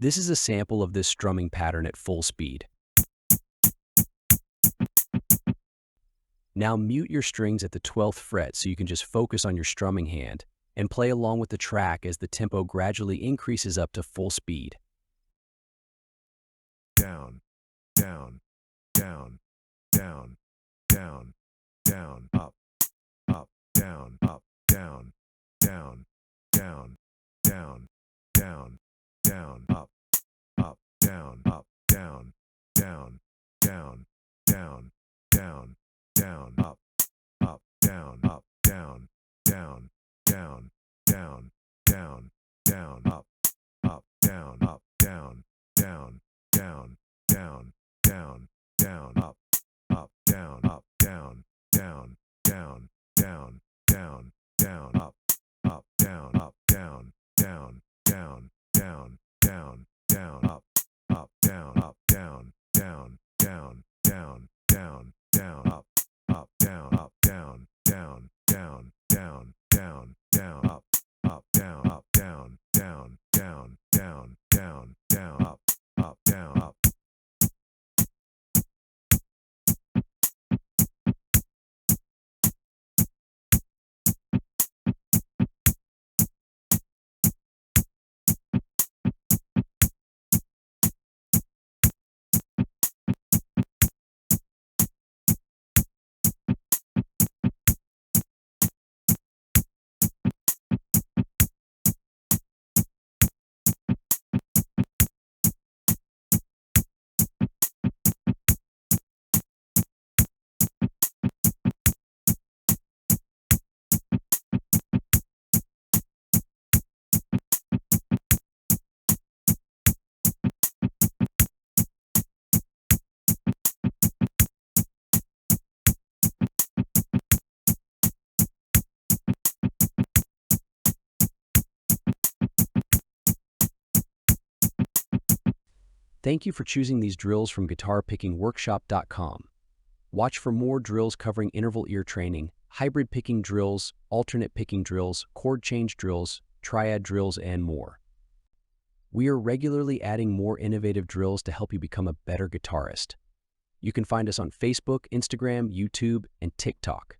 This is a sample of this strumming pattern at full speed. Now mute your strings at the 12th fret so you can just focus on your strumming hand and play along with the track as the tempo gradually increases up to full speed. Down, down, down, down, down, down, up, down, down, down, down, down, down, down, up, down, down, down, down, down, down, down, up, down, down, down, down, down, down, down, up, down, down, down, down, down, down, down, up, down, down, down, down, down, down, down, up, down, down, down, down, down, down, down, up, down, down, down, down, down, down, down, up, down, down, down, down, down, down, down, up, down, down, down, down, down, down, down, up, down, up. Thank you for choosing these drills from guitarpickingworkshop.com. Watch for more drills covering interval ear training, hybrid picking drills, alternate picking drills, chord change drills, triad drills, and more. We are regularly adding more innovative drills to help you become a better guitarist. You can find us on Facebook, Instagram, YouTube, and TikTok.